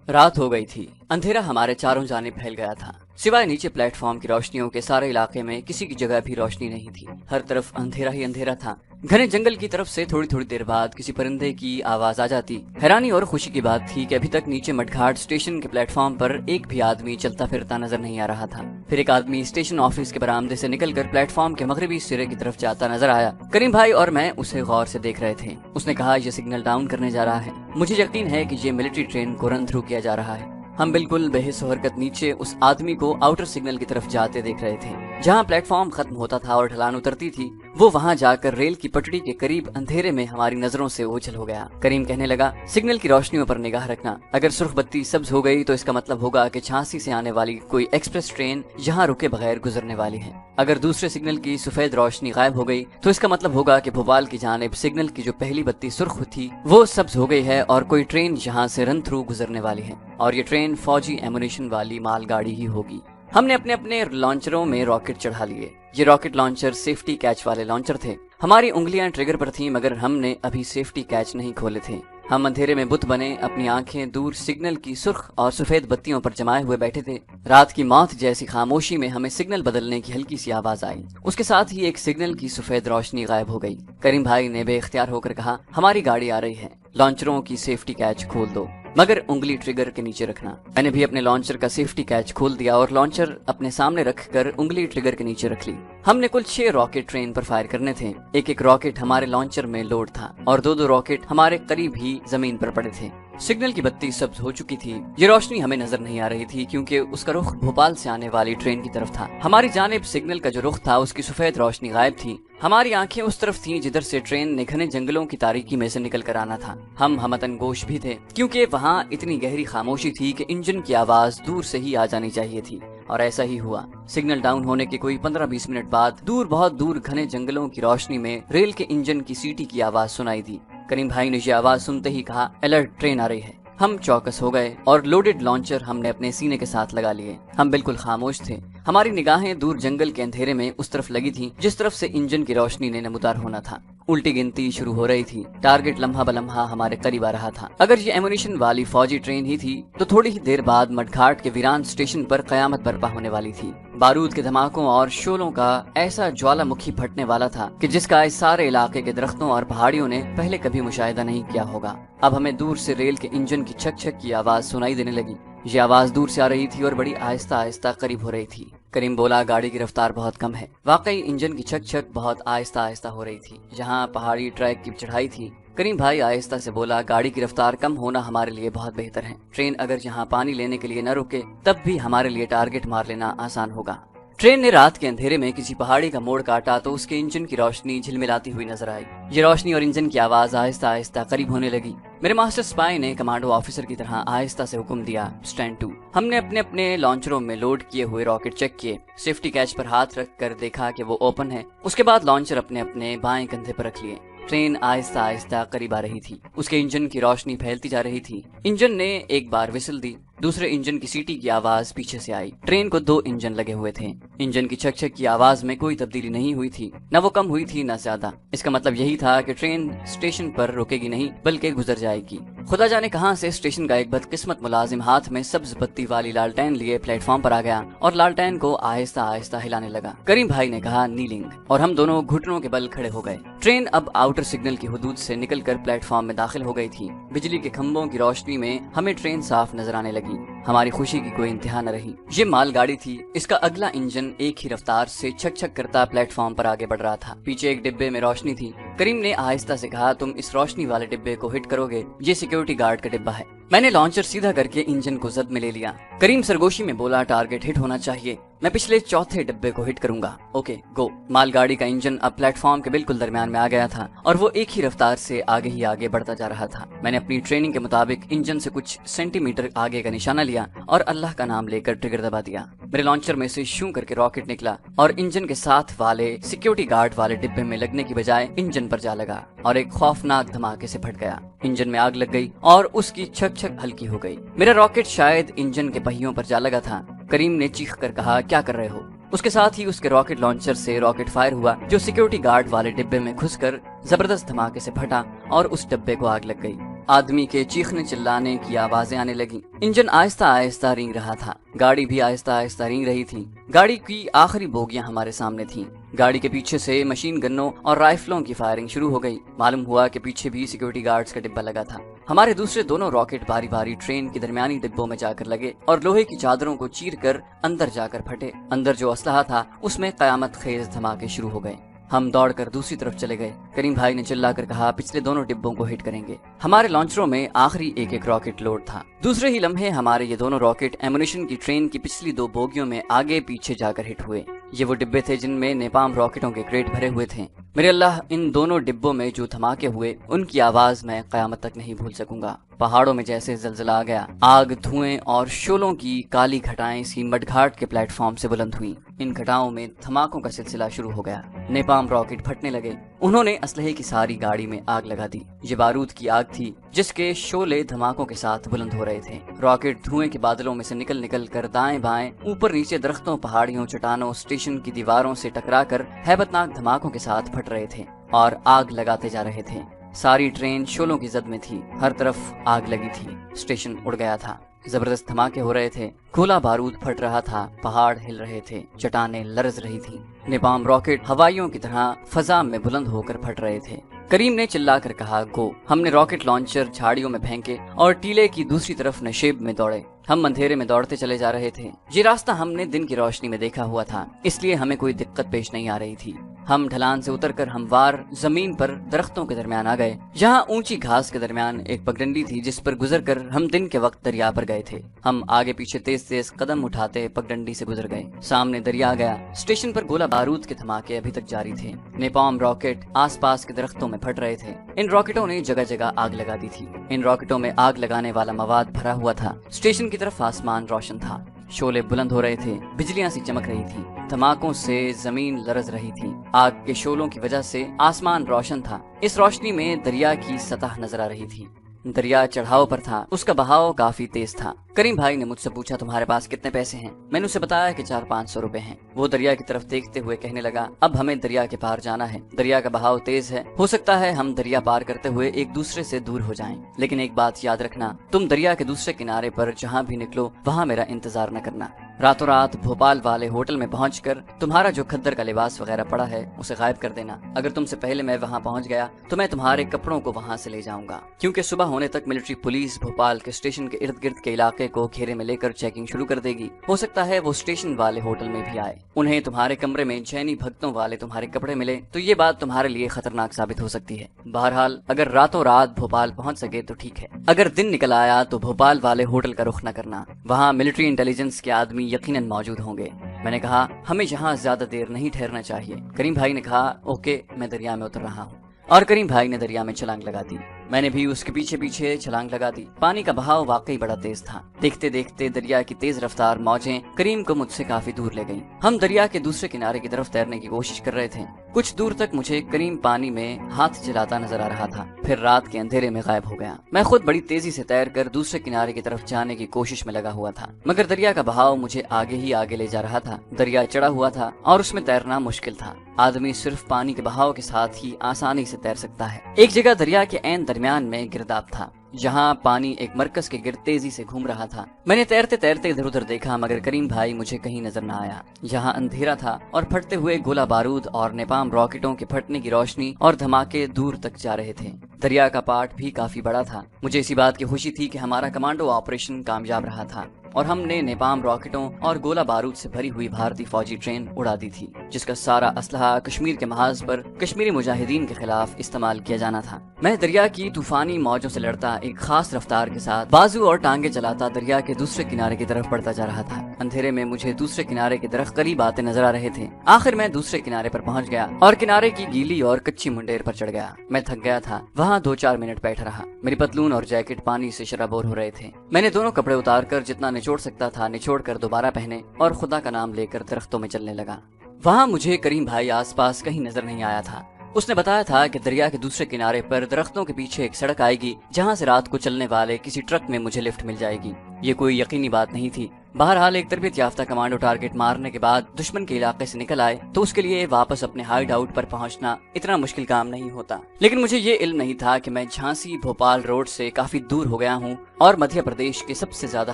رات ہو گئی تھی، اندھیرا ہمارے چاروں جانب پھیل گیا تھا، سوائے نیچے پلیٹ فارم کی روشنیوں کے سارے علاقے میں کسی کی جگہ بھی روشنی نہیں تھی، ہر طرف اندھیرا ہی اندھیرا تھا۔ گھنے جنگل کی طرف سے تھوڑی تھوڑی دیر بعد کسی پرندے کی آواز آ جاتی۔ حیرانی اور خوشی کی بات تھی کہ ابھی تک نیچے مڈ گھاٹ اسٹیشن کے پلیٹ فارم پر ایک بھی آدمی چلتا پھرتا نظر نہیں آ رہا تھا۔ پھر ایک آدمی اسٹیشن آفس کے برآمدے سے نکل کر پلیٹ فارم کے مغربی سرے کی طرف جاتا نظر آیا۔ کریم بھائی اور میں اسے غور سے دیکھ رہے تھے۔ اس نے کہا یہ سگنل ڈاؤن کرنے جا رہا ہے، مجھے یقین ہے کہ یہ ملٹری ٹرین کو رن تھرو کیا جا رہا ہے۔ ہم بالکل بے حس و حرکت نیچے اس آدمی کو آؤٹر سگنل کی طرف جاتے دیکھ رہے تھے۔ جہاں پلیٹ فارم ختم ہوتا تھا اور ڈھلان اترتی تھی، وہ وہاں جا کر ریل کی پٹڑی کے قریب اندھیرے میں ہماری نظروں سے اوجھل ہو گیا۔ کریم کہنے لگا، سگنل کی روشنیوں پر نگاہ رکھنا، اگر سرخ بتی سبز ہو گئی تو اس کا مطلب ہوگا کہ جھانسی سے آنے والی کوئی ایکسپریس ٹرین یہاں رکے بغیر گزرنے والی ہے۔ اگر دوسرے سگنل کی سفید روشنی غائب ہو گئی تو اس کا مطلب ہوگا کہ بھوپال کی جانب سگنل کی جو پہلی بتی سرخ تھی وہ سبز ہو گئی ہے اور کوئی ٹرین یہاں سے رن تھرو گزرنے والی ہے، اور یہ ٹرین فوجی ایمونیشن والی مال گاڑی ہی ہوگی۔ ہم نے اپنے اپنے لانچروں میں راکٹ چڑھا لیے۔ یہ راکٹ لانچر سیفٹی کیچ والے لانچر تھے۔ ہماری انگلیاں ٹریگر پر تھیں مگر ہم نے ابھی سیفٹی کیچ نہیں کھولے تھے۔ ہم اندھیرے میں بت بنے اپنی آنکھیں دور سگنل کی سرخ اور سفید بتیوں پر جمائے ہوئے بیٹھے تھے۔ رات کی موت جیسی خاموشی میں ہمیں سگنل بدلنے کی ہلکی سی آواز آئی، اس کے ساتھ ہی ایک سگنل کی سفید روشنی غائب ہو گئی۔ کریم بھائی نے بے اختیار ہو کر کہا، ہماری گاڑی آ رہی ہے، لانچروں کی سیفٹی کیچ کھول دو، مگر انگلی ٹریگر کے نیچے رکھنا۔ میں نے بھی اپنے لانچر کا سیفٹی کیچ کھول دیا اور لانچر اپنے سامنے رکھ کر انگلی ٹریگر کے نیچے رکھ لی۔ ہم نے کل 6 راکٹ ٹرین پر فائر کرنے تھے۔ ایک راکٹ ہمارے لانچر میں لوڈ تھا اور 2 راکٹ ہمارے قریب ہی زمین پر پڑے تھے۔ سگنل کی بتی سبز ہو چکی تھی۔ یہ روشنی ہمیں نظر نہیں آ رہی تھی کیونکہ اس کا رخ بھوپال سے آنے والی ٹرین کی طرف تھا۔ ہماری جانب سگنل کا جو رخ تھا اس کی سفید روشنی غائب تھی۔ ہماری آنکھیں اس طرف تھیں جدھر سے ٹرین نے گھنے جنگلوں کی تاریکی میں سے نکل کر آنا تھا۔ ہم ہمتن گوش بھی تھے کیونکہ وہاں اتنی گہری خاموشی تھی کہ انجن کی آواز دور سے ہی آ جانی چاہیے تھی، اور ایسا ہی ہوا۔ سگنل ڈاؤن ہونے کے کوئی 15-20 منٹ بعد دور بہت دور گھنے جنگلوں کی روشنی میں ریل کے انجن کی سیٹی کی آواز سنائی دی۔ کریم بھائی نے یہ آواز سنتے ہی کہا، الرٹ، ٹرین آ رہی ہے۔ ہم چوکس ہو گئے اور لوڈڈ لانچر ہم نے اپنے سینے کے ساتھ لگا لیے۔ ہم بالکل خاموش تھے۔ ہماری نگاہیں دور جنگل کے اندھیرے میں اس طرف لگی تھیں جس طرف سے انجن کی روشنی نے نمودار ہونا تھا۔ الٹی گنتی شروع ہو رہی تھی۔ ٹارگٹ لمحہ بلمحہ ہمارے قریب آ رہا تھا۔ اگر یہ ایمونیشن والی فوجی ٹرین ہی تھی تو تھوڑی ہی دیر بعد مڈ گھاٹ کے ویران اسٹیشن پر قیامت برپا ہونے والی تھی۔ بارود کے دھماکوں اور شولوں کا ایسا جوالا مکھی پھٹنے والا تھا کہ جس کا اس سارے علاقے کے درختوں اور پہاڑیوں نے پہلے کبھی مشاہدہ نہیں کیا ہوگا۔ اب ہمیں دور سے ریل کے انجن کی چھک چھک کی آواز سنائی دینے لگی۔ یہ آواز دور سے آ رہی تھی اور بڑی آہستہ آہستہ قریب ہو رہی تھی۔ کریم بولا، گاڑی کی رفتار بہت کم ہے۔ واقعی انجن کی چھک چھک بہت آہستہ آہستہ ہو رہی تھی۔ جہاں پہاڑی ٹریک کی چڑھائی تھی، کریم بھائی آہستہ سے بولا، گاڑی کی رفتار کم ہونا ہمارے لیے بہت بہتر ہے۔ ٹرین اگر یہاں پانی لینے کے لیے نہ رکے تب بھی ہمارے لیے ٹارگٹ مار لینا آسان ہوگا۔ ٹرین نے رات کے اندھیرے میں کسی پہاڑی کا موڑ کاٹا تو اس کے انجن کی روشنی جھلملاتی ہوئی نظر آئی۔ یہ روشنی اور انجن کی آواز آہستہ آہستہ قریب ہونے لگی۔ میرے ماسٹر سپائی نے کمانڈو آفیسر کی طرح آہستہ سے حکم دیا، اسٹینڈ ٹو۔ ہم نے اپنے اپنے لانچروں میں لوڈ کیے ہوئے راکٹ چیک کیے، سیفٹی کیچ پر ہاتھ رکھ کر دیکھا کہ وہ اوپن ہے۔ اس کے بعد لانچر اپنے اپنے بائیں کندھے پر رکھ لیے۔ ٹرین آہستہ آہستہ قریب آ رہی تھی۔ اس کے انجن کی روشنی پھیلتی جا رہی تھی۔ انجن نے ایک بار وسل دی، دوسرے انجن کی سیٹی کی آواز پیچھے سے آئی۔ ٹرین کو 2 انجن لگے ہوئے تھے۔ انجن کی چھک چھک کی آواز میں کوئی تبدیلی نہیں ہوئی تھی، نہ وہ کم ہوئی تھی نہ زیادہ۔ اس کا مطلب یہی تھا کہ ٹرین اسٹیشن پر رکے گی نہیں بلکہ گزر جائے گی۔ خدا جانے کہاں سے اسٹیشن کا ایک بدقسمت ملازم ہاتھ میں سبز بتی والی لالٹین لیے پلیٹ فارم پر آ گیا اور لالٹین کو آہستہ آہستہ ہلانے لگا۔ کریم بھائی نے کہا، نیلنگ، اور ہم دونوں گھٹنوں کے بل کھڑے ہو گئے۔ ٹرین اب آؤٹر سگنل کی حدود سے نکل کر پلیٹ فارم میں داخل ہو گئی تھی۔ بجلی کے کھمبوں کی روشنی میں ہمیں ٹرین صاف نظر آنے لگی۔ ہماری خوشی کی کوئی انتہا نہ رہی۔ یہ مال گاڑی تھی۔ اس کا اگلا انجن ایک ہی رفتار سے چھک چھک کرتا پلیٹ فارم پر آگے بڑھ رہا تھا۔ پیچھے ایک ڈبے میں روشنی تھی۔ کریم نے آہستہ سے کہا، تم اس روشنی والے ڈبے کو ہٹ کرو گے، یہ سیکیورٹی گارڈ کا ڈبہ ہے۔ میں نے لانچر سیدھا کر کے انجن کو زد میں لے لیا۔ کریم سرگوشی میں بولا، ٹارگٹ ہٹ ہونا چاہیے، میں پچھلے چوتھے ڈبے کو ہٹ کروں گا۔ Okay go. مال گاڑی کا انجن اب پلیٹ فارم کے بالکل درمیان میں آ گیا تھا اور وہ ایک ہی رفتار سے آگے ہی آگے بڑھتا جا رہا تھا۔ میں نے اپنی ٹریننگ کے مطابق انجن سے کچھ سینٹی میٹر آگے کا نشانہ لیا اور اللہ کا نام لے کر ٹریگر دبا دیا۔ میرے لانچر میں سے شوں کر کے راکٹ نکلا اور انجن کے ساتھ والے سیکیورٹی گارڈ والے ڈبے میں لگنے کی بجائے انجن پر جا لگا اور ایک خوفناک دھماکے سے پھٹ گیا۔ انجن میں آگ لگ گئی اور اس کی چھک چھک ہلکی ہو گئی۔ میرا راکٹ شاید انجن کے پہیوں پر جا لگا تھا۔ کریم نے چیخ کر کہا، کیا کر رہے ہو؟ اس کے ساتھ ہی اس کے راکٹ لانچر سے راکٹ فائر ہوا جو سیکیورٹی گارڈ والے ڈبے میں گھس کر زبردست دھماکے سے پھٹا اور اس ڈبے کو آگ لگ گئی۔ आदमी के चीखने चिल्लाने की आवाजें आने लगी। इंजन आहिस्ता आहिस्ता रेंग रहा था, गाड़ी भी आहिस्ता आहिस्ता रेंग रही थी। गाड़ी की आखिरी बोगियां हमारे सामने थीं। गाड़ी के पीछे से मशीन गन्नों और राइफलों की फायरिंग शुरू हो गई। मालूम हुआ कि पीछे भी सिक्योरिटी गार्ड्स का डिब्बा लगा था। हमारे दूसरे दोनों रॉकेट बारी बारी ट्रेन के दरमियानी डिब्बों में जाकर लगे और लोहे की चादरों को चीर कर अंदर जाकर फटे। अंदर जो असलहा था उसमें कयामत खेज धमाके शुरू हो गए। हम दौड़कर दूसरी तरफ चले गए। करीम भाई ने चिल्लाकर कहा, पिछले दोनों डिब्बों को हिट करेंगे। हमारे लॉन्चरों में आखिरी एक एक रॉकेट लोड था। दूसरे ही लम्हे हमारे ये दोनों रॉकेट एमुनिशन की ट्रेन की पिछली दो बोगियों में आगे पीछे जाकर हिट हुए। ये वो डिब्बे थे जिनमें नेपाम रॉकेटों के क्रेट भरे हुए थे। मेरे अल्लाह, इन दोनों डिब्बों में जो धमाके हुए उनकी आवाज मैं कयामत तक नहीं भूल सकूंगा। पहाड़ों में जैसे जलजला आ गया। आग, धुएं और शोलों की काली घटाएं सी मडघाट के प्लेटफॉर्म से बुलंद हुई। इन घटाओं में धमाकों का सिलसिला शुरू हो गया। नेपाम रॉकेट फटने लगे। उन्होंने असलहे की सारी गाड़ी में आग लगा दी। ये बारूद की आग थी जिसके शोले धमाकों के साथ बुलंद हो रहे थे। रॉकेट धुएं के बादलों में से निकल निकल कर दाएं बाएं, ऊपर नीचे, दरख्तों, पहाड़ियों, चट्टानों, स्टेशन की दीवारों से टकराकर हैबतनाक धमाकों के साथ फट रहे थे और आग लगाते जा रहे थे। सारी ट्रेन शोलों की जद में थी। हर तरफ आग लगी थी। स्टेशन उड़ गया था। जबरदस्त धमाके हो रहे थे। गोला बारूद फट रहा था। पहाड़ हिल रहे थे। चट्टानें लरज रही थी। नेपाम रॉकेट हवाइयों की तरह फजा में बुलंद होकर फट रहे थे। करीम ने चिल्लाकर कहा, गो। हमने रॉकेट लॉन्चर झाड़ियों में फेंके और टीले की दूसरी तरफ नशेब में दौड़े। हम अंधेरे में दौड़ते चले जा रहे थे। ये रास्ता हमने दिन की रोशनी में देखा हुआ था, इसलिए हमें कोई दिक्कत पेश नहीं आ रही थी। हम ढलान से उतरकर हमवार जमीन पर दरख्तों के दरमियान आ गए। यहाँ ऊंची घास के दरमियान एक पगडंडी थी जिस पर गुजरकर हम दिन के वक्त दरिया पर गए थे। हम आगे पीछे तेज तेज कदम उठाते पगडंडी से गुजर गए। सामने दरिया आ गया। स्टेशन पर गोला बारूद के धमाके अभी तक जारी थे। नेपाम रॉकेट आसपास के दरख्तों में फट रहे थे। इन रॉकेटों ने जगह जगह आग लगा दी थी। इन रॉकेटों में आग लगाने वाला मवाद भरा हुआ था। स्टेशन की तरफ आसमान रोशन था। शोले बुलंद हो रहे थे। बिजलियां सी चमक रही थी। धमाकों से जमीन लरज रही थी। आग के शोलों की वजह से आसमान रोशन था। इस रोशनी में दरिया की सतह नजर आ रही थी। दरिया चढ़ाव पर था। उसका बहाव काफी तेज था। करीम भाई ने मुझसे पूछा, तुम्हारे पास कितने पैसे हैं? मैंने उसे बताया कि 400-500 रुपए हैं। वो दरिया की तरफ देखते हुए कहने लगा, अब हमें दरिया के पार जाना है। दरिया का बहाव तेज है। हो सकता है हम दरिया पार करते हुए एक दूसरे से दूर हो जाएं। लेकिन एक बात याद रखना, तुम दरिया के दूसरे किनारे पर जहाँ भी निकलो वहाँ मेरा इंतजार न करना। रातों रात भोपाल वाले होटल में पहुंचकर तुम्हारा जो खद्दर का लिबास वगैरह पड़ा है उसे गायब कर देना। अगर तुमसे पहले मैं वहां पहुंच गया तो मैं तुम्हारे कपड़ों को वहां से ले जाऊंगा, क्योंकि सुबह होने तक मिलिट्री पुलिस भोपाल के स्टेशन के इर्द गिर्द के इलाके को घेरे में लेकर चेकिंग शुरू कर देगी। हो सकता है वो स्टेशन वाले होटल में भी आए। उन्हें तुम्हारे कमरे में जैनी भक्तों वाले तुम्हारे कपड़े मिले तो ये बात तुम्हारे लिए खतरनाक साबित हो सकती है। बहरहाल अगर रातों रात भोपाल पहुंच सके तो ठीक है। अगर दिन निकल आया तो भोपाल वाले होटल का रुख न करना। वहाँ मिलिट्री इंटेलिजेंस के आदमी यकीनन मौजूद होंगे। मैंने कहा, हमें यहाँ ज्यादा देर नहीं ठहरना चाहिए। करीम भाई ने कहा, ओके, मैं दरिया में उतर रहा हूँ। और करीम भाई ने दरिया में छलांग लगा दी। मैंने भी उसके पीछे पीछे छलांग लगा दी। पानी का बहाव वाकई बड़ा तेज था। देखते देखते दरिया की तेज रफ्तार मौजें करीम को मुझसे काफी दूर ले गईं। हम दरिया के दूसरे किनारे की तरफ तैरने की कोशिश कर रहे थे। कुछ दूर तक मुझे करीम पानी में हाथ चलाता नजर आ रहा था, फिर रात के अंधेरे में गायब हो गया। मैं खुद बड़ी तेजी से तैर कर दूसरे किनारे की तरफ जाने की कोशिश में लगा हुआ था, मगर दरिया का बहाव मुझे आगे ही आगे ले जा रहा था। दरिया चढ़ा हुआ था और उसमें तैरना मुश्किल था। आदमी सिर्फ पानी के बहाव के साथ ही आसानी से तैर सकता है। एक जगह दरिया के ऐन दरमियान में गिरदाब था, जहाँ पानी एक मरकज के गिर्द तेजी से घूम रहा था। मैंने तैरते तैरते इधर उधर देखा, मगर करीम भाई मुझे कहीं नजर न आया। यहाँ अंधेरा था और फटते हुए गोला बारूद और नेपाम रॉकेटों के फटने की रोशनी और धमाके दूर तक जा रहे थे। दरिया का पार्ट भी काफी बड़ा था। मुझे इसी बात की खुशी थी कि हमारा कमांडो ऑपरेशन कामयाब रहा था और हमने नेपाम रॉकेटों और गोला बारूद से भरी हुई भारतीय फौजी ट्रेन उड़ा दी थी, जिसका सारा असलहा कश्मीर के महाज पर कश्मीरी मुजाहिदीन के खिलाफ इस्तेमाल किया जाना था। मैं दरिया की तूफानी मौजों से लड़ता एक खास रफ्तार के साथ बाजू और टांगे चलाता दरिया के दूसरे किनारे की तरफ बढ़ता जा रहा था। अंधेरे में मुझे दूसरे किनारे की तरफ करीब आते नजर आ रहे थे। आखिर मैं दूसरे किनारे पर पहुंच गया और किनारे की गीली और कच्ची मुंडेर पर चढ़ गया। मैं थक गया था। वहाँ 2-4 मिनट बैठा रहा। मेरी पतलून और जैकेट पानी से शराबोर हो रहे थे। मैंने दोनों कपड़े उतार कर जितना निचोड़ सकता था निचोड़ कर दोबारा पहने और खुदा का नाम लेकर दरख्तों में चलने लगा। वहाँ मुझे करीम भाई आसपास कहीं नजर नहीं आया था। उसने बताया था कि दरिया के दूसरे किनारे पर दरख्तों के पीछे एक सड़क आएगी, जहाँ से रात को चलने वाले किसी ट्रक में मुझे लिफ्ट मिल जाएगी। ये कोई यकीनी बात नहीं थी, बहरहाल एक तरबियत याफ्ता कमांडो टारगेट मारने के बाद दुश्मन के इलाके से निकल आए तो उसके लिए वापस अपने हाइड आउट पर पहुंचना इतना मुश्किल काम नहीं होता। लेकिन मुझे ये इल्म नहीं था कि मैं झांसी भोपाल रोड से काफी दूर हो गया हूँ और मध्य प्रदेश के सबसे ज्यादा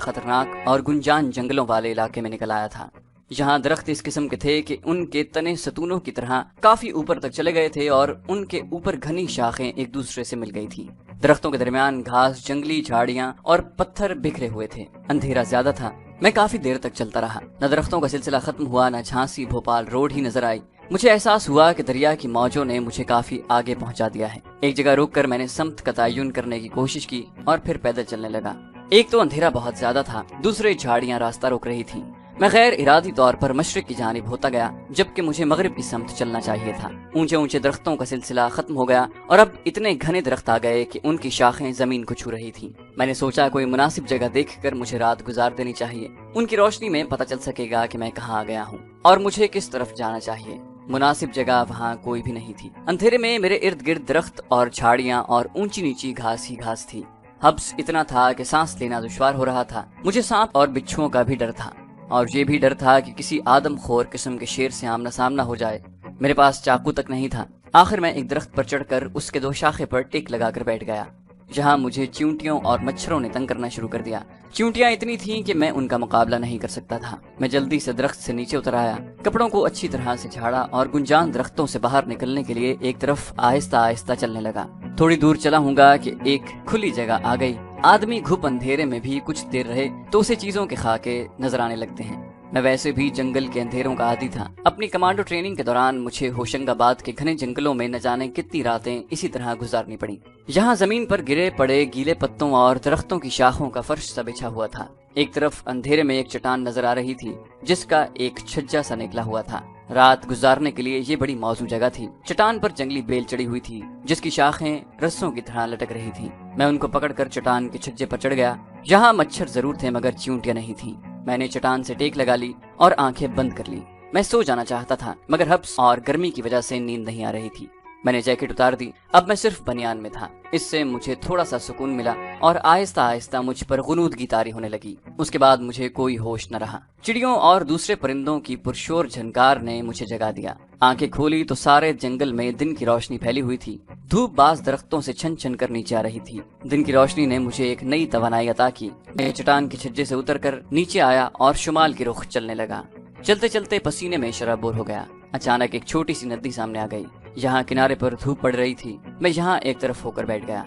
खतरनाक और गुंजान जंगलों वाले इलाके में निकल आया था। यहाँ दरख्त इस किस्म के थे कि उनके तने सतूनों की तरह काफी ऊपर तक चले गए थे और उनके ऊपर घनी शाखें एक दूसरे से मिल गई थी। दरख्तों के दरमियान घास, जंगली झाड़ियां और पत्थर बिखरे हुए थे। अंधेरा ज्यादा था। मैं काफी देर तक चलता रहा। न दरख्तों का सिलसिला खत्म हुआ, न झांसी भोपाल रोड ही नजर आई। मुझे एहसास हुआ कि दरिया की मौजों ने मुझे काफी आगे पहुंचा दिया है। एक जगह रुककर मैंने समत का तयन करने की कोशिश की और फिर पैदल चलने लगा। एक तो अंधेरा बहुत ज्यादा था, दूसरे झाड़ियां रास्ता रोक रही थी। मैं गैर इरादी तौर पर मशरिक की जानिब होता गया, जबकि मुझे मगरिब की समत चलना चाहिए था। ऊंचे ऊंचे दरख्तों का सिलसिला खत्म हो गया और अब इतने घने दरख्त आ गए कि उनकी शाखें जमीन को छू रही थीं। मैंने सोचा कोई मुनासिब जगह देखकर मुझे रात गुजार देनी चाहिए। उनकी रोशनी में पता चल सकेगा कि मैं कहाँ आ गया हूँ और मुझे किस तरफ जाना चाहिए। मुनासिब जगह वहाँ कोई भी नहीं थी। अंधेरे में मेरे इर्द गिर्द दरख्त और झाड़ियाँ और ऊंची नीची घास ही घास थी। हब्स इतना था कि सांस लेना दुश्वार हो रहा था। मुझे सांप और बिच्छुओं का भी डर था और ये भी डर था कि किसी आदमखोर किस्म के शेर से आमना सामना हो जाए। मेरे पास चाकू तक नहीं था। आखिर मैं एक दरख्त पर चढ़कर उसके दो शाखे पर टेक लगाकर बैठ गया, जहाँ मुझे चींटियों और मच्छरों ने तंग करना शुरू कर दिया। चींटियां इतनी थीं कि मैं उनका मुकाबला नहीं कर सकता था। मैं जल्दी से दरख्त से नीचे उतर आया, कपड़ों को अच्छी तरह से झाड़ा और गुंजान दरख्तों से बाहर निकलने के लिए एक तरफ आहिस्ता आहिस्ता चलने लगा। थोड़ी दूर चला हूँगा कि एक खुली जगह आ गई। आदमी घुप अंधेरे में भी कुछ देर रहे तो उसे चीजों के खाके नजर आने लगते हैं। मैं वैसे भी जंगल के अंधेरों का आदी था। अपनी कमांडो ट्रेनिंग के दौरान मुझे होशंगाबाद के घने जंगलों में न जाने कितनी रातें इसी तरह गुजारनी पड़ी। यहाँ जमीन पर गिरे पड़े गीले पत्तों और दरख्तों की शाखों का फर्श सा बिछा हुआ था। एक तरफ अंधेरे में एक चट्टान नजर आ रही थी जिसका एक छज्जा सा निकला हुआ था। रात गुजारने के लिए ये बड़ी मौजू जगह थी। चट्टान पर जंगली बेल चढ़ी हुई थी जिसकी शाखें रस्सों की तरह लटक रही थी। मैं उनको पकड़कर चट्टान के छज्जे पर चढ़ गया। यहाँ मच्छर जरूर थे मगर चींटियां नहीं थी। मैंने चट्टान से टेक लगा ली और आंखें बंद कर ली। मैं सो जाना चाहता था मगर हब्स और गर्मी की वजह से नींद नहीं आ रही थी। मैंने जैकेट उतार दी। अब मैं सिर्फ बनियान में था। इससे मुझे थोड़ा सा सुकून मिला और आहिस्ता आहिस्ता मुझ पर गुनूदगी तारी होने लगी। उसके बाद मुझे कोई होश न रहा। चिड़ियों और दूसरे परिंदों की पुरशोर झनकार ने मुझे जगा दिया। आंखें खोली तो सारे जंगल में दिन की रोशनी फैली हुई थी। धूप बाज दरख्तों से छन छन कर नीचे आ रही थी। दिन की रोशनी ने मुझे एक नई तवानाई अता की। मैं चट्टान के छज्जे से उतरकर नीचे आया और शुमाल की रुख चलने लगा। चलते चलते पसीने में शराबोर हो गया। अचानक एक छोटी सी नदी सामने आ गई। यहाँ किनारे पर धूप पड़ रही थी। मैं यहाँ एक तरफ होकर बैठ गया।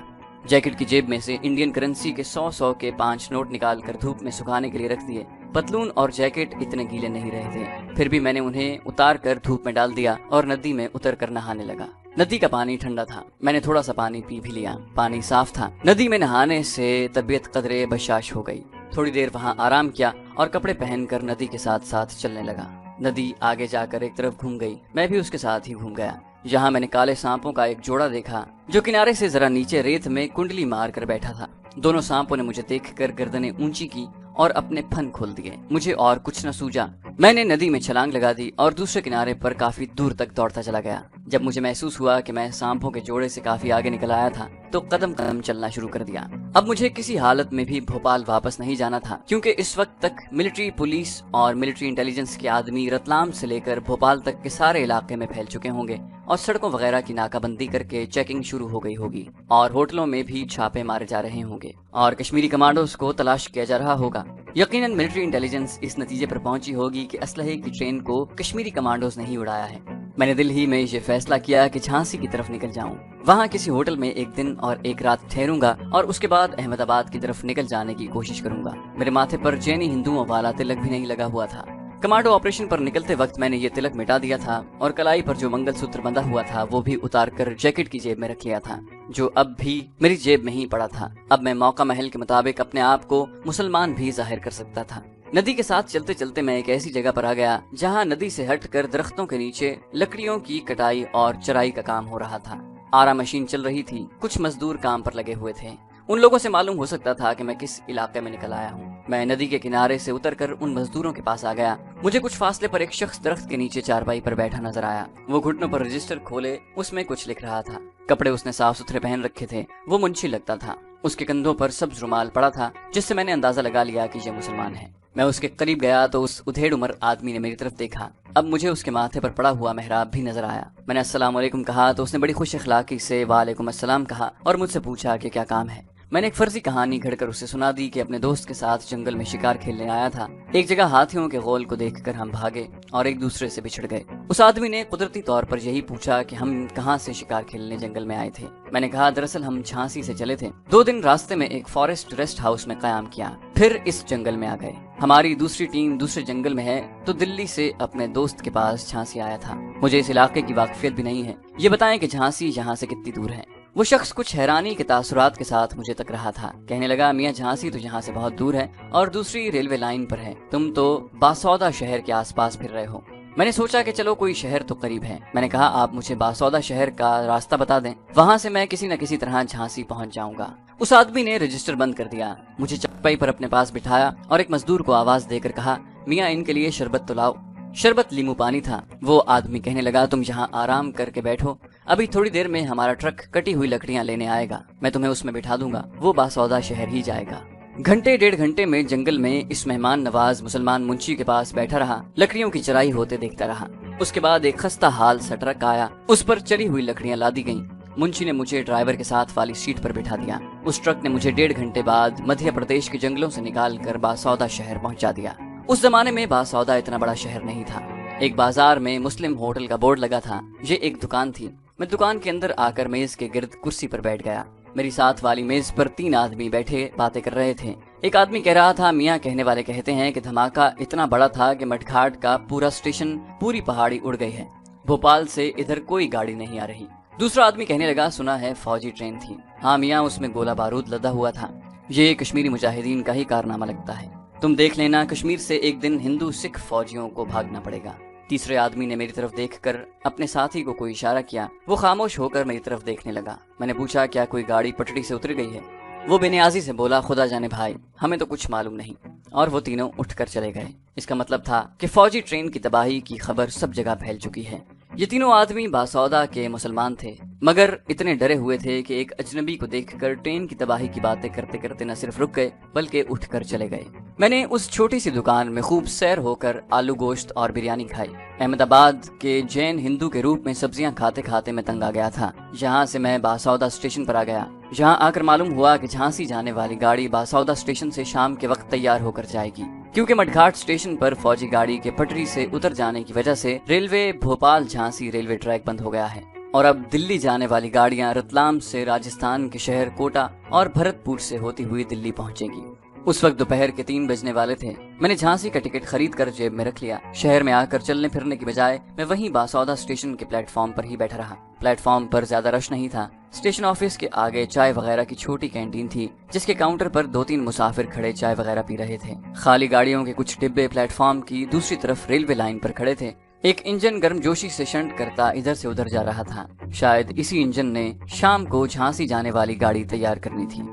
जैकेट की जेब में से इंडियन करेंसी के 100 के 5 नोट निकाल कर धूप में सुखाने के लिए रख दिए। पतलून और जैकेट इतने गीले नहीं रहे थे, फिर भी मैंने उन्हें उतार कर धूप में डाल दिया और नदी में उतर कर नहाने लगा। नदी का पानी ठंडा था। मैंने थोड़ा सा पानी पी भी लिया। पानी साफ था। नदी में नहाने से तबीयत कदरे बशाश हो गई। थोड़ी देर वहाँ आराम किया और कपड़े पहनकर नदी के साथ साथ चलने लगा। नदी आगे जाकर एक तरफ घूम गई। मैं भी उसके साथ ही घूम गया। यहाँ मैंने काले सांपों का एक जोड़ा देखा जो किनारे से जरा नीचे रेत में कुंडली मार कर बैठा था। दोनों सांपों ने मुझे देखकर गर्दनें ऊंची की और अपने फन खोल दिए। मुझे और कुछ न सूझा। मैंने नदी में छलांग लगा दी और दूसरे किनारे पर काफी दूर तक दौड़ता चला गया। जब मुझे महसूस हुआ कि मैं सांपों के जोड़े से काफी आगे निकल आया था तो कदम कदम चलना शुरू कर दिया। अब मुझे किसी हालत में भी भोपाल वापस नहीं जाना था, क्योंकि इस वक्त तक मिलिट्री पुलिस और मिलिट्री इंटेलिजेंस के आदमी रतलाम से लेकर भोपाल तक के सारे इलाके में फैल चुके होंगे और सड़कों वगैरह की नाकाबंदी करके चेकिंग शुरू हो गई होगी और होटलों में भी छापे मारे जा रहे होंगे और कश्मीरी कमांडोज को तलाश किया जा रहा होगा। यकीनन मिलिट्री इंटेलिजेंस इस नतीजे पर पहुंची होगी कि असलहे की ट्रेन को कश्मीरी कमांडोज ने ही उड़ाया है। मैंने दिल ही में ये फैसला किया कि झांसी की तरफ निकल जाऊं। वहां किसी होटल में एक दिन और एक रात ठहरूंगा और उसके बाद अहमदाबाद की तरफ निकल जाने की कोशिश करूंगा। मेरे माथे पर जैनी हिंदुओं वाला तिलक भी नहीं लगा हुआ था। कमांडो ऑपरेशन पर निकलते वक्त मैंने ये तिलक मिटा दिया था और कलाई पर जो मंगलसूत्र बंधा हुआ था वो भी उतार कर जैकेट की जेब में रख लिया था, जो अब भी मेरी जेब में ही पड़ा था। अब मैं मौका महल के मुताबिक अपने आप को मुसलमान भी जाहिर कर सकता था। नदी के साथ चलते चलते मैं एक ऐसी जगह पर आ गया जहाँ नदी से हटकर दरख्तों के नीचे लकड़ियों की कटाई और चराई का काम हो रहा था। आरा मशीन चल रही थी। कुछ मजदूर काम पर लगे हुए थे। उन लोगों से मालूम हो सकता था कि मैं किस इलाके में निकल आया हूँ। मैं नदी के किनारे से उतरकर उन मजदूरों के पास आ गया। मुझे कुछ फासले पर एक शख्स दरख्त के नीचे चारपाई पर बैठा नजर आया। वो घुटनों पर रजिस्टर खोले उसमें कुछ लिख रहा था। कपड़े उसने साफ सुथरे पहन रखे थे। वो मुंशी लगता था। उसके कंधों पर सब्ज रुमाल पड़ा था जिससे मैंने अंदाजा लगा लिया कि ये मुसलमान है। मैं उसके करीब गया तो उस उधेड़ उम्र आदमी ने मेरी तरफ देखा। अब मुझे उसके माथे पर पड़ा हुआ मेहराब भी नजर आया। मैंने अस्सलाम वालेकुम कहा तो उसने बड़ी खुश अखलाकी से वालेकुम अस्सलाम कहा और मुझसे पूछा कि क्या काम है। मैंने एक फर्जी कहानी घड़कर उसे सुना दी कि अपने दोस्त के साथ जंगल में शिकार खेलने आया था। एक जगह हाथियों के गोल को देखकर हम भागे और एक दूसरे से बिछड़ गए। उस आदमी ने कुदरती तौर पर यही पूछा कि हम कहां से शिकार खेलने जंगल में आए थे। मैंने कहा दरअसल हम झांसी से चले थे। 2 दिन रास्ते में एक फॉरेस्ट रेस्ट हाउस में कयाम किया, फिर इस जंगल में आ गए। हमारी दूसरी टीम दूसरे जंगल में है तो दिल्ली से अपने दोस्त के पास झांसी आया था। मुझे इस इलाके की वाकफियत भी नहीं है। ये बताएं कि झांसी यहाँ से कितनी दूर है। वो शख्स कुछ हैरानी के तासुरात के साथ मुझे तक रहा था। कहने लगा मियाँ झांसी तो यहाँ से बहुत दूर है और दूसरी रेलवे लाइन पर है। तुम तो बासौदा शहर के आसपास फिर रहे हो। मैंने सोचा कि चलो कोई शहर तो करीब है। मैंने कहा आप मुझे बासौदा शहर का रास्ता बता दें, वहाँ से मैं किसी न किसी तरह झांसी पहुँच जाऊंगा। उस आदमी ने रजिस्टर बंद कर दिया, मुझे चप्पई पर अपने पास बिठाया और एक मजदूर को आवाज देकर कहा मियाँ इनके लिए शरबत तो लाओ। शरबत लीमू पानी था। वो आदमी कहने लगा तुम यहाँ आराम करके बैठो, अभी थोड़ी देर में हमारा ट्रक कटी हुई लकड़ियाँ लेने आएगा, मैं तुम्हें उसमें बिठा दूंगा, वो बासौदा शहर ही जाएगा। घंटे 1.5 घंटे में जंगल में इस मेहमान नवाज मुसलमान मुंशी के पास बैठा रहा, लकड़ियों की चराई होते देखता रहा। उसके बाद एक खस्ता हाल सा ट्रक आया, उस पर चली हुई लकड़ियाँ लादी गईं। मुंशी ने मुझे ड्राइवर के साथ वाली सीट पर बिठा दिया। उस ट्रक ने मुझे 1.5 घंटे बाद मध्य प्रदेश के जंगलों से निकाल कर बासौदा शहर पहुंचा दिया। उस जमाने में बासौदा इतना बड़ा शहर नहीं था। एक बाजार में मुस्लिम होटल का बोर्ड लगा था। ये एक दुकान थी। मैं दुकान के अंदर आकर मेज के गिर्द कुर्सी पर बैठ गया। मेरी साथ वाली मेज पर 3 आदमी बैठे बातें कर रहे थे। एक आदमी कह रहा था मियाँ कहने वाले कहते हैं कि धमाका इतना बड़ा था कि मटघाट का पूरा स्टेशन, पूरी पहाड़ी उड़ गई है, भोपाल से इधर कोई गाड़ी नहीं आ रही। दूसरा आदमी कहने लगा सुना है फौजी ट्रेन थी। हाँ मियाँ उसमें गोला बारूद लदा हुआ था। ये कश्मीरी मुजाहिदीन का ही कारनामा लगता है। तुम देख लेना कश्मीर से एक दिन हिंदू सिख फौजियों को भागना पड़ेगा। तीसरे आदमी ने मेरी तरफ देखकर अपने साथी को कोई इशारा किया। वो खामोश होकर मेरी तरफ देखने लगा। मैंने पूछा क्या कोई गाड़ी पटड़ी से उतर गई है। वो बेनियाजी से बोला खुदा जाने भाई, हमें तो कुछ मालूम नहीं। और वो तीनों उठकर चले गए। इसका मतलब था कि फौजी ट्रेन की तबाही की खबर सब जगह फैल चुकी है। ये तीनों आदमी बासौदा के मुसलमान थे, मगर इतने डरे हुए थे कि एक अजनबी को देखकर ट्रेन की तबाही की बातें करते करते न सिर्फ रुक गए बल्कि उठकर चले गए। मैंने उस छोटी सी दुकान में खूब सैर होकर आलू गोश्त और बिरयानी खाई। अहमदाबाद के जैन हिंदू के रूप में सब्जियां खाते खाते मैं तंग आ गया था। यहाँ से मैं बासौदा स्टेशन पर आ गया। यहाँ आकर मालूम हुआ कि झांसी जाने वाली गाड़ी बासौदा स्टेशन से शाम के वक्त तैयार होकर जाएगी, क्योंकि मटघाट स्टेशन पर फौजी गाड़ी के पटरी से उतर जाने की वजह से railway Bhopal Jhansi railway track बंद हो गया है और अब दिल्ली जाने वाली गाड़ियां रतलाम से राजस्थान के शहर कोटा और भरतपुर से होती हुई दिल्ली पहुंचेंगी। उस वक्त दोपहर के 3 बजने वाले थे। मैंने झांसी का टिकट खरीद कर जेब में रख लिया। शहर में आकर चलने फिरने की बजाय मैं वहीं बासौदा स्टेशन के प्लेटफॉर्म पर ही बैठा रहा। प्लेटफॉर्म पर ज्यादा रश नहीं था। स्टेशन ऑफिस के आगे चाय वगैरह की छोटी कैंटीन थी, जिसके काउंटर पर 2-3 मुसाफिर खड़े चाय वगैरह पी रहे थे। खाली गाड़ियों के कुछ डिब्बे प्लेटफॉर्म की दूसरी तरफ रेलवे लाइन पर खड़े थे। एक इंजन गर्मजोशी से शंट करता इधर से उधर जा रहा था। शायद इसी इंजन ने शाम को झांसी जाने वाली गाड़ी तैयार करनी थी।